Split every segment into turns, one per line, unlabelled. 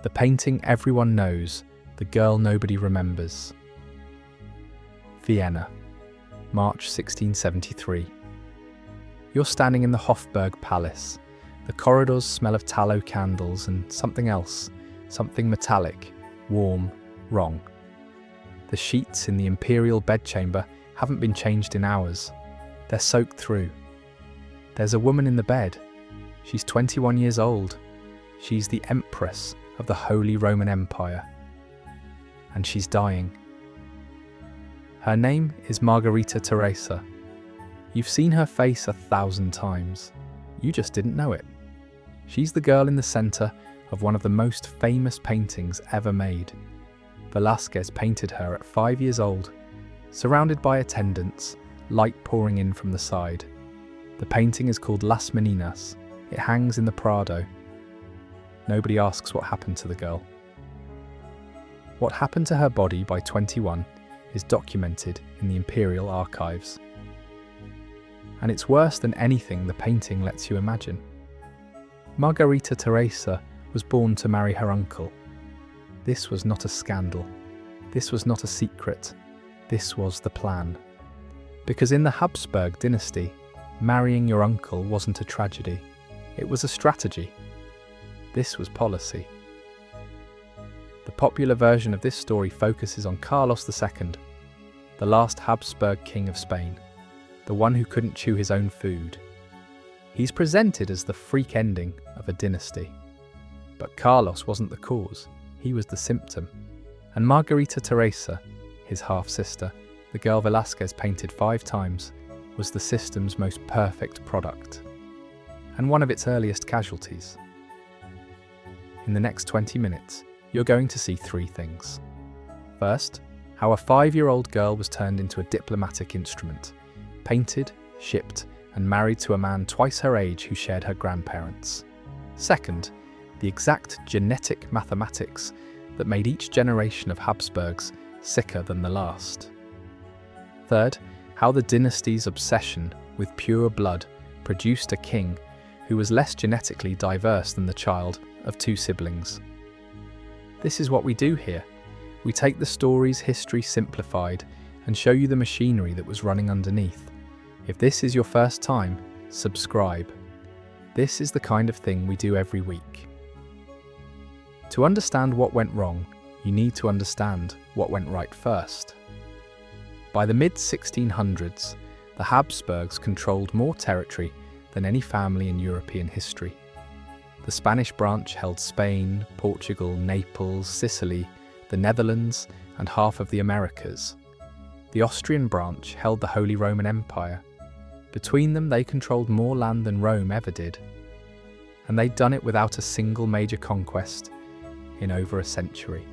The painting everyone knows, the girl nobody remembers. Vienna, March 1673. You're standing in the Hofburg Palace. The corridors smell of tallow candles and something else, something metallic, warm, wrong. The sheets in the imperial bedchamber haven't been changed in hours. They're soaked through. There's a woman in the bed. She's 21 years old. She's the Empress of the Holy Roman Empire. And she's dying. Her name is Margarita Teresa. You've seen her face 1,000 times. You just didn't know it. She's the girl in the centre of one of the most famous paintings ever made. Velázquez painted her at 5 years old, surrounded by attendants, light pouring in from the side. The painting is called Las Meninas. It hangs in the Prado. Nobody asks what happened to the girl. What happened to her body by 21 is documented in the imperial archives. And it's worse than anything the painting lets you imagine. Margarita Teresa was born to marry her uncle. This was not a scandal. This was not a secret. This was the plan. Because in the Habsburg dynasty, marrying your uncle wasn't a tragedy. It was a strategy. This was policy. The popular version of this story focuses on Carlos II, the last Habsburg king of Spain, the one who couldn't chew his own food. He's presented as the freak ending of a dynasty. But Carlos wasn't the cause, he was the symptom. And Margarita Teresa, his half-sister, the girl Velázquez painted 5 times, was the system's most perfect product, and one of its earliest casualties. In the next 20 minutes, you're going to see 3 things. First, how a 5-year-old girl was turned into a diplomatic instrument, painted, shipped, and married to a man twice her age who shared her grandparents. Second, the exact genetic mathematics that made each generation of Habsburgs sicker than the last. Third, how the dynasty's obsession with pure blood produced a king who was less genetically diverse than the child of 2 siblings. This is what we do here. We take the story's history simplified and show you the machinery that was running underneath. If this is your first time, subscribe. This is the kind of thing we do every week. To understand what went wrong, you need to understand what went right first. By the mid-1600s, the Habsburgs controlled more territory than any family in European history. The Spanish branch held Spain, Portugal, Naples, Sicily, the Netherlands, and half of the Americas. The Austrian branch held the Holy Roman Empire. Between them, they controlled more land than Rome ever did. And they'd done it without a single major conquest in over a century.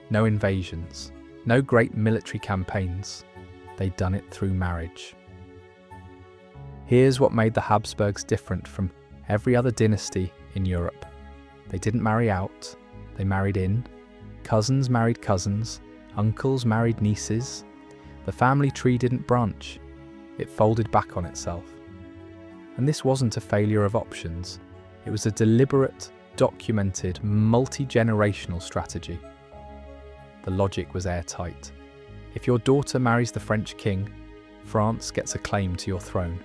No invasions, no great military campaigns. They'd done it through marriage. Here's what made the Habsburgs different from every other dynasty in Europe. They didn't marry out, they married in. Cousins married cousins, uncles married nieces. The family tree didn't branch, it folded back on itself. And this wasn't a failure of options, it was a deliberate, documented, multi-generational strategy. The logic was airtight. If your daughter marries the French king, France gets a claim to your throne.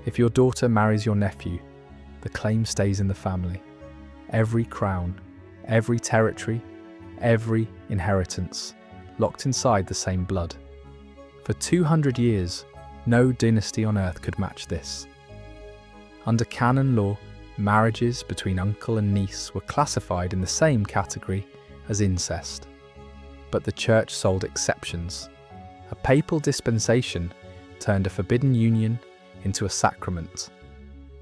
If your daughter marries your nephew, the claim stays in the family. Every crown, every territory, every inheritance, locked inside the same blood. For 200 years, no dynasty on earth could match this. Under canon law, marriages between uncle and niece were classified in the same category as incest. But the church sold exceptions. A papal dispensation turned a forbidden union into a sacrament.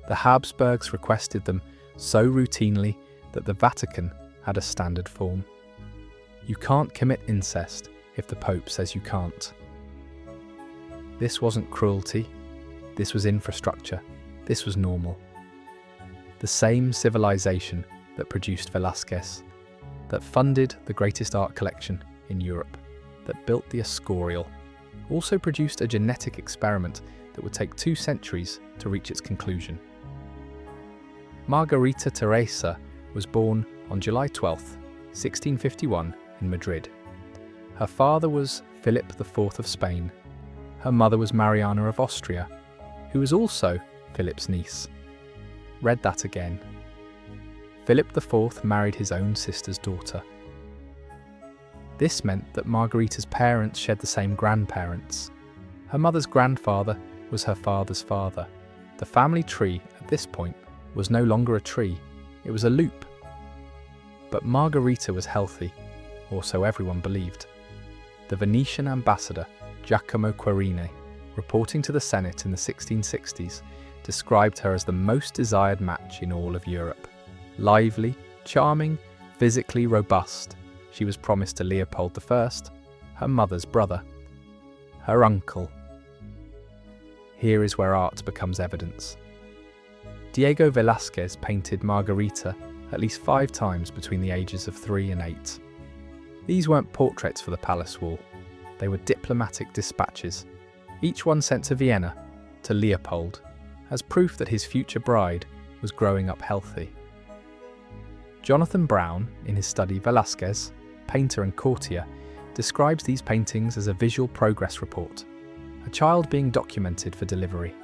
The Habsburgs requested them so routinely that the Vatican had a standard form. You can't commit incest if the Pope says you can't. This wasn't cruelty, this was infrastructure, this was normal. The same civilization that produced Velázquez, that funded the greatest art collection in Europe, that built the Escorial, also produced a genetic experiment that would take 2 centuries to reach its conclusion. Margarita Teresa was born on July 12, 1651, in Madrid. Her father was Philip IV of Spain. Her mother was Mariana of Austria, who was also Philip's niece. Read that again. Philip IV married his own sister's daughter. This meant that Margarita's parents shared the same grandparents. Her mother's grandfather was her father's father. The family tree, at this point, was no longer a tree, it was a loop. But Margarita was healthy, or so everyone believed. The Venetian ambassador, Giacomo Quirine, reporting to the Senate in the 1660s, described her as the most desired match in all of Europe. Lively, charming, physically robust, she was promised to Leopold I, her mother's brother, her uncle. Here is where art becomes evidence. Diego Velázquez painted Margarita at least 5 times between the ages of 3 and 8. These weren't portraits for the palace wall, they were diplomatic dispatches, each one sent to Vienna, to Leopold, as proof that his future bride was growing up healthy. Jonathan Brown, in his study Velázquez, Painter and Courtier, describes these paintings as a visual progress report, a child being documented for delivery.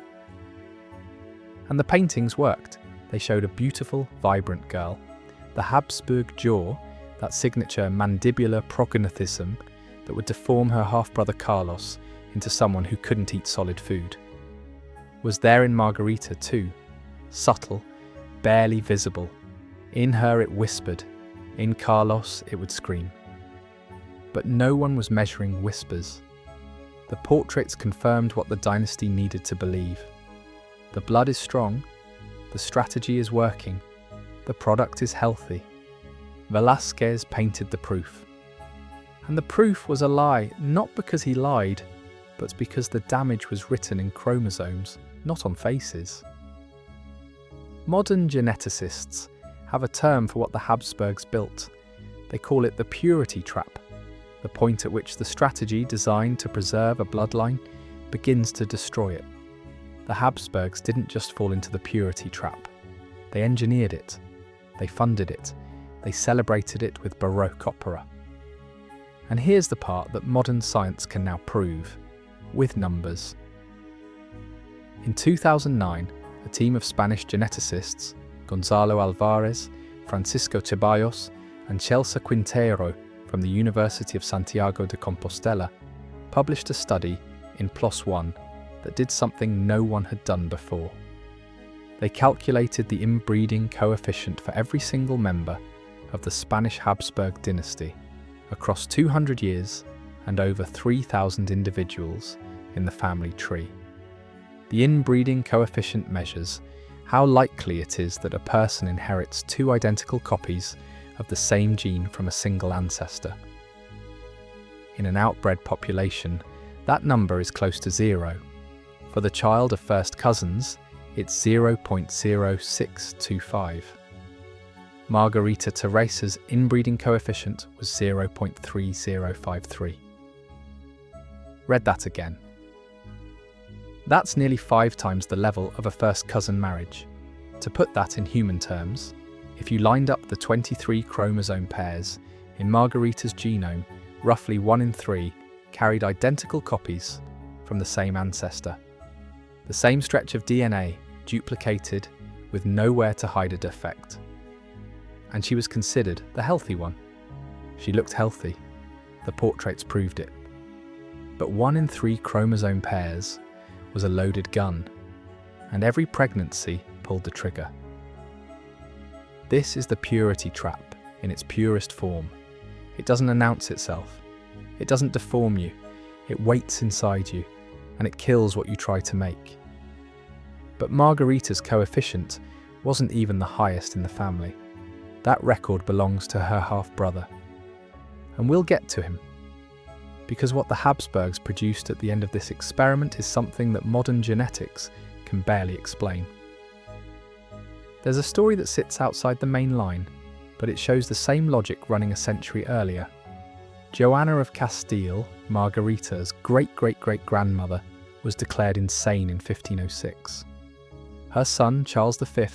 And the paintings worked. They showed a beautiful, vibrant girl. The Habsburg jaw, that signature mandibular prognathism that would deform her half-brother Carlos into someone who couldn't eat solid food, was there in Margarita too, subtle, barely visible. In her it whispered, in Carlos it would scream. But no one was measuring whispers. The portraits confirmed what the dynasty needed to believe. The blood is strong, the strategy is working, the product is healthy. Velázquez painted the proof. And the proof was a lie, not because he lied, but because the damage was written in chromosomes, not on faces. Modern geneticists have a term for what the Habsburgs built. They call it the purity trap, the point at which the strategy designed to preserve a bloodline begins to destroy it. The Habsburgs didn't just fall into the purity trap. They engineered it, they funded it, they celebrated it with Baroque opera. And here's the part that modern science can now prove, with numbers. In 2009, a team of Spanish geneticists, Gonzalo Alvarez, Francisco Ceballos, and Chelsea Quintero from the University of Santiago de Compostela, published a study in PLOS ONE that did something no one had done before. They calculated the inbreeding coefficient for every single member of the Spanish Habsburg dynasty across 200 years and over 3,000 individuals in the family tree. The inbreeding coefficient measures how likely it is that a person inherits 2 identical copies of the same gene from a single ancestor. In an outbred population, that number is close to 0. For the child of first cousins, it's 0.0625. Margarita Teresa's inbreeding coefficient was 0.3053. Read that again. That's nearly 5 times the level of a first cousin marriage. To put that in human terms, if you lined up the 23 chromosome pairs in Margarita's genome, roughly 1 in 3 carried identical copies from the same ancestor. The same stretch of DNA, duplicated with nowhere to hide a defect. And she was considered the healthy one. She looked healthy. The portraits proved it. But 1 in 3 chromosome pairs was a loaded gun, and every pregnancy pulled the trigger. This is the purity trap in its purest form. It doesn't announce itself. It doesn't deform you. It waits inside you, and it kills what you try to make. But Margarita's coefficient wasn't even the highest in the family. That record belongs to her half-brother. And we'll get to him. Because what the Habsburgs produced at the end of this experiment is something that modern genetics can barely explain. There's a story that sits outside the main line, but it shows the same logic running a century earlier. Joanna of Castile, Margarita's great-great-great-grandmother, was declared insane in 1506. Her son, Charles V,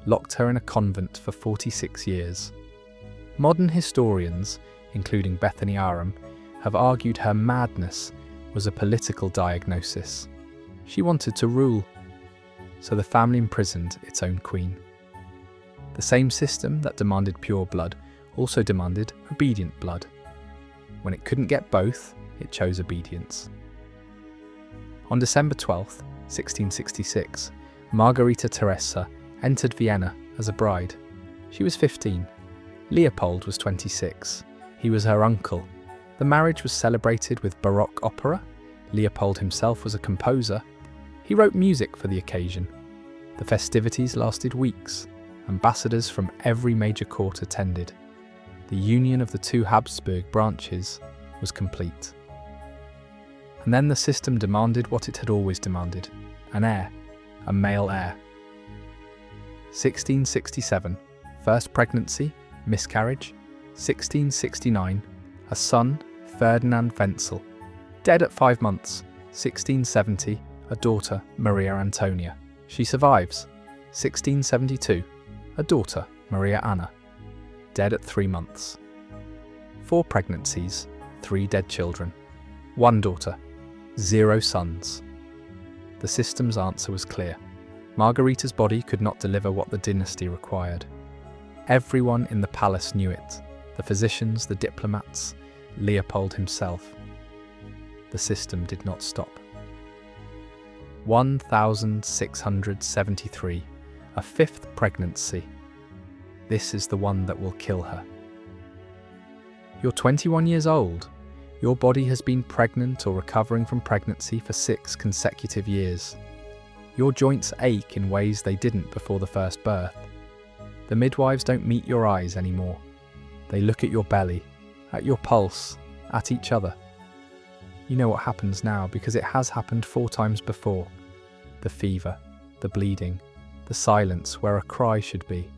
locked her in a convent for 46 years. Modern historians, including Bethany Aram, have argued her madness was a political diagnosis. She wanted to rule, so the family imprisoned its own queen. The same system that demanded pure blood also demanded obedient blood. When it couldn't get both, it chose obedience. On December 12, 1666, Margarita Teresa entered Vienna as a bride. She was 15. Leopold was 26. He was her uncle. The marriage was celebrated with Baroque opera. Leopold himself was a composer. He wrote music for the occasion. The festivities lasted weeks. Ambassadors from every major court attended. The union of the two Habsburg branches was complete. And then the system demanded what it had always demanded: an heir, a male heir. 1667, first pregnancy, miscarriage. 1669, a son, Ferdinand Wenzel, dead at 5 months. 1670, a daughter, Maria Antonia. She survives. 1672, a daughter, Maria Anna, dead at 3 months. 4 pregnancies, 3 dead children. 1 daughter, 0 sons. The system's answer was clear. Margarita's body could not deliver what the dynasty required. Everyone in the palace knew it. The physicians, the diplomats, Leopold himself. The system did not stop. 1673, a 5th pregnancy. This is the one that will kill her. You're 21 years old. Your body has been pregnant or recovering from pregnancy for 6 consecutive years. Your joints ache in ways they didn't before the first birth. The midwives don't meet your eyes anymore. They look at your belly, at your pulse, at each other. You know what happens now because it has happened 4 times before. The fever, the bleeding, the silence where a cry should be.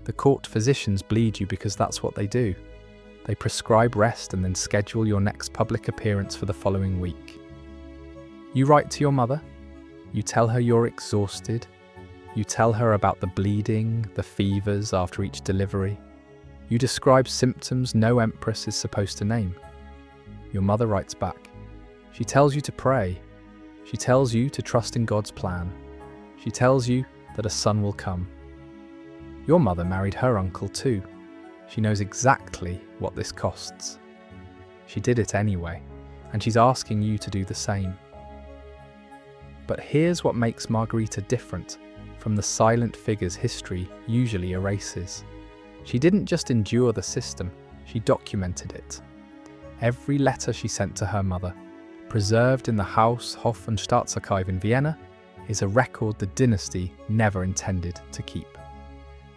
The court physicians bleed you because that's what they do. They prescribe rest and then schedule your next public appearance for the following week. You write to your mother. You tell her you're exhausted. You tell her about the bleeding, the fevers after each delivery. You describe symptoms no Empress is supposed to name. Your mother writes back. She tells you to pray. She tells you to trust in God's plan. She tells you that a son will come. Your mother married her uncle too. She knows exactly what this costs. She did it anyway, and she's asking you to do the same. But here's what makes Margarita different from the silent figures history usually erases. She didn't just endure the system, she documented it. Every letter she sent to her mother, preserved in the House of Habsburg in Vienna, is a record the dynasty never intended to keep.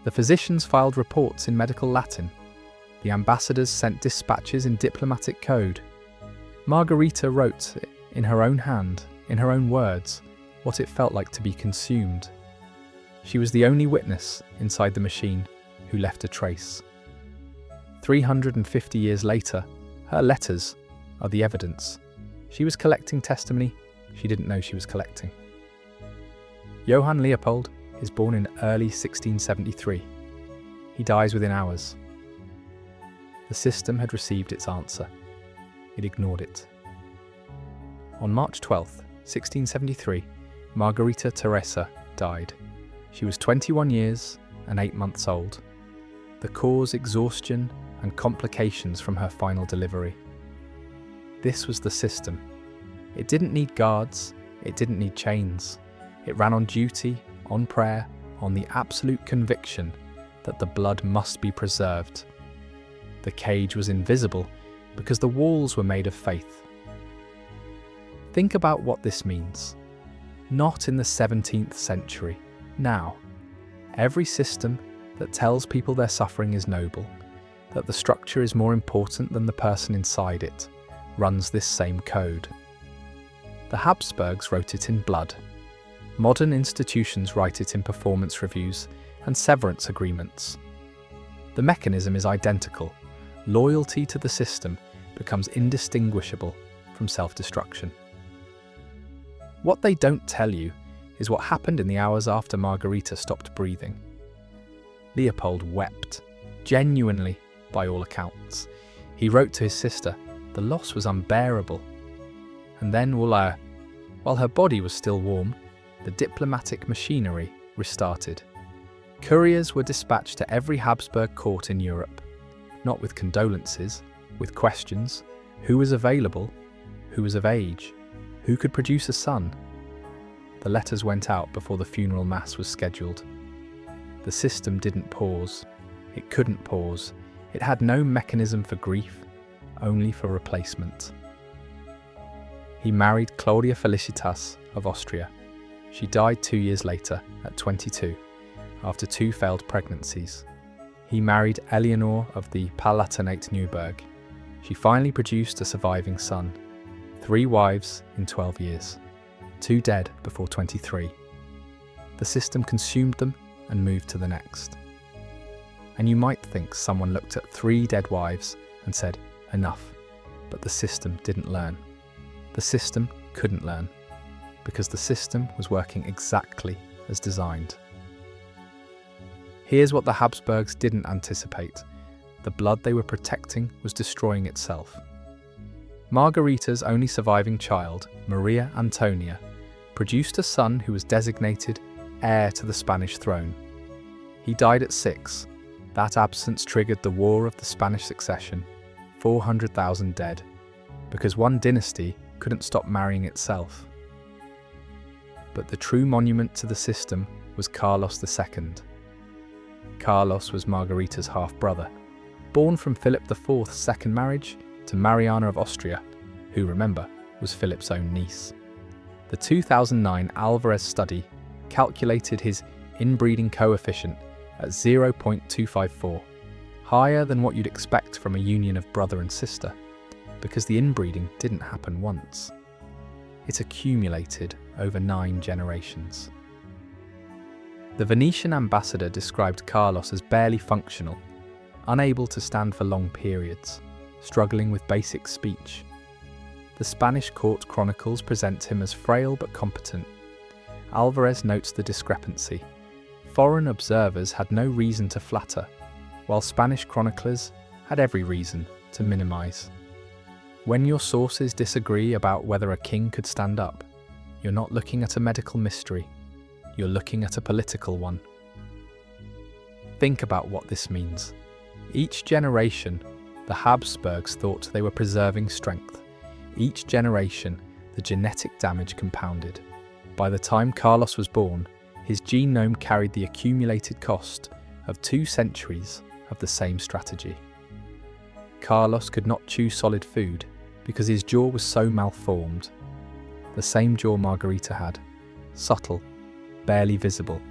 The physicians filed reports in medical Latin. The ambassadors sent dispatches in diplomatic code. Margarita wrote, in her own hand, in her own words, what it felt like to be consumed. She was the only witness inside the machine who left a trace. 350 years later, her letters are the evidence. She was collecting testimony she didn't know she was collecting. Johann Leopold is born in early 1673. He dies within hours. The system had received its answer. It ignored it. On March 12, 1673, Margarita Teresa died. She was 21 years and 8 months old. The cause: exhaustion and complications from her final delivery. This was the system. It didn't need guards, it didn't need chains. It ran on duty, on prayer, on the absolute conviction that the blood must be preserved. The cage was invisible because the walls were made of faith. Think about what this means. Not in the 17th century, now. Every system that tells people their suffering is noble, that the structure is more important than the person inside it, runs this same code. The Habsburgs wrote it in blood. Modern institutions write it in performance reviews and severance agreements. The mechanism is identical. Loyalty to the system becomes indistinguishable from self-destruction. What they don't tell you is what happened in the hours after Margarita stopped breathing. Leopold wept. Genuinely, by all accounts. He wrote to his sister, the loss was unbearable. And then, while her body was still warm, the diplomatic machinery restarted. Couriers were dispatched to every Habsburg court in Europe, not with condolences, with questions: who was available, who was of age, who could produce a son. The letters went out before the funeral mass was scheduled. The system didn't pause. It couldn't pause. It had no mechanism for grief, only for replacement. He married Claudia Felicitas of Austria. She died 2 years later, at 22, after 2 failed pregnancies. He married Eleanor of the Palatinate Neuburg. She finally produced a surviving son. 3 wives in 12 years. 2 dead before 23. The system consumed them and moved to the next. And you might think someone looked at 3 dead wives and said, enough. But the system didn't learn. The system couldn't learn, because the system was working exactly as designed. Here's what the Habsburgs didn't anticipate. The blood they were protecting was destroying itself. Margarita's only surviving child, Maria Antonia, produced a son who was designated heir to the Spanish throne. He died at 6. That absence triggered the War of the Spanish Succession, 400,000 dead, because one dynasty couldn't stop marrying itself. But the true monument to the system was Carlos II. Carlos was Margarita's half-brother, born from Philip IV's second marriage to Mariana of Austria, who, remember, was Philip's own niece. The 2009 Alvarez study calculated his inbreeding coefficient at 0.254, higher than what you'd expect from a union of brother and sister, because the inbreeding didn't happen once. It accumulated over 9 generations. The Venetian ambassador described Carlos as barely functional, unable to stand for long periods, struggling with basic speech. The Spanish court chronicles present him as frail but competent. Alvarez notes the discrepancy. Foreign observers had no reason to flatter, while Spanish chroniclers had every reason to minimize. When your sources disagree about whether a king could stand up, you're not looking at a medical mystery, you're looking at a political one. Think about what this means. Each generation, the Habsburgs thought they were preserving strength. Each generation, the genetic damage compounded. By the time Carlos was born, his genome carried the accumulated cost of 2 centuries of the same strategy. Carlos could not chew solid food because his jaw was so malformed. The same jaw Margarita had, subtle, barely visible.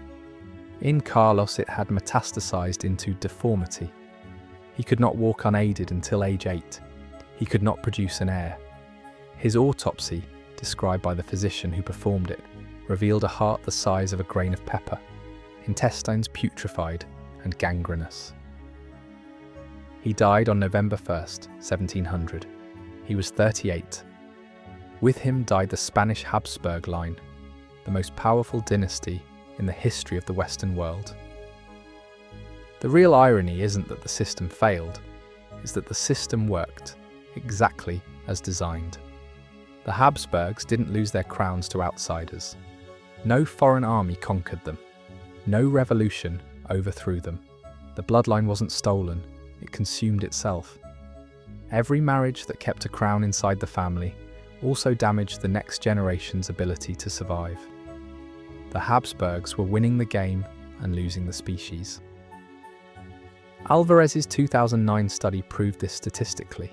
In Carlos it had metastasized into deformity. He could not walk unaided until age 8. He could not produce an heir. His autopsy, described by the physician who performed it, revealed a heart the size of a grain of pepper, intestines putrefied and gangrenous. He died on November 1st, 1700. He was 38. With him died the Spanish Habsburg line, the most powerful dynasty in the history of the Western world. The real irony isn't that the system failed, it's that the system worked exactly as designed. The Habsburgs didn't lose their crowns to outsiders. No foreign army conquered them. No revolution overthrew them. The bloodline wasn't stolen, it consumed itself. Every marriage that kept a crown inside the family also damaged the next generation's ability to survive. The Habsburgs were winning the game and losing the species. Alvarez's 2009 study proved this statistically,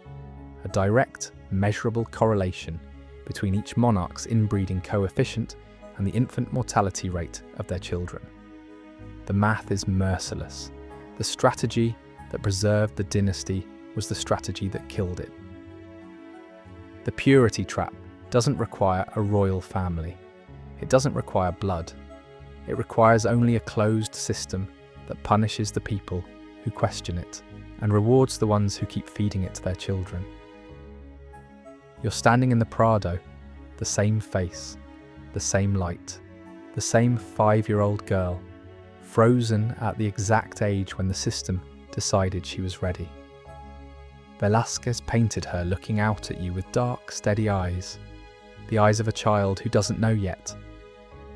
a direct, measurable correlation between each monarch's inbreeding coefficient and the infant mortality rate of their children. The math is merciless. The strategy that preserved the dynasty was the strategy that killed it. The purity trap doesn't require a royal family. It doesn't require blood. It requires only a closed system that punishes the people who question it and rewards the ones who keep feeding it to their children. You're standing in the Prado, the same face, the same light, the same 5-year-old girl, frozen at the exact age when the system decided she was ready. Velázquez painted her looking out at you with dark, steady eyes, the eyes of a child who doesn't know yet.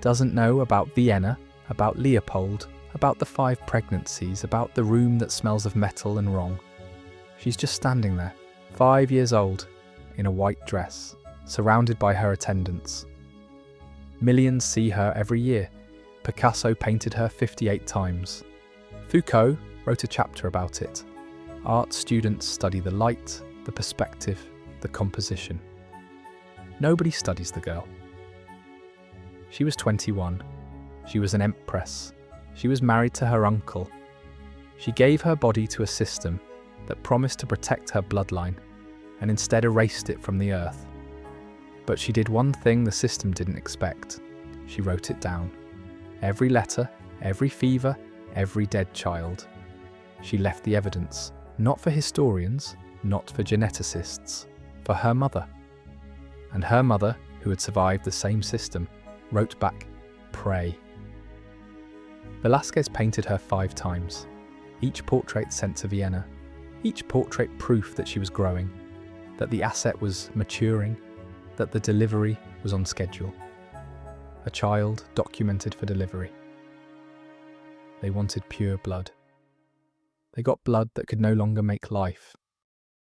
Doesn't know about Vienna, about Leopold, about the 5 pregnancies, about the room that smells of metal and wrong. She's just standing there, 5 years old, in a white dress, surrounded by her attendants. Millions see her every year. Picasso painted her 58 times. Foucault wrote a chapter about it. Art students study the light, the perspective, the composition. Nobody studies the girl. She was 21. She was an empress. She was married to her uncle. She gave her body to a system that promised to protect her bloodline and instead erased it from the earth. But she did one thing the system didn't expect. She wrote it down. Every letter, every fever, every dead child. She left the evidence, not for historians, not for geneticists, for her mother. And her mother, who had survived the same system, wrote back, "Pray." Velázquez painted her 5 times, each portrait sent to Vienna, each portrait proof that she was growing, that the asset was maturing, that the delivery was on schedule. A child documented for delivery. They wanted pure blood. They got blood that could no longer make life,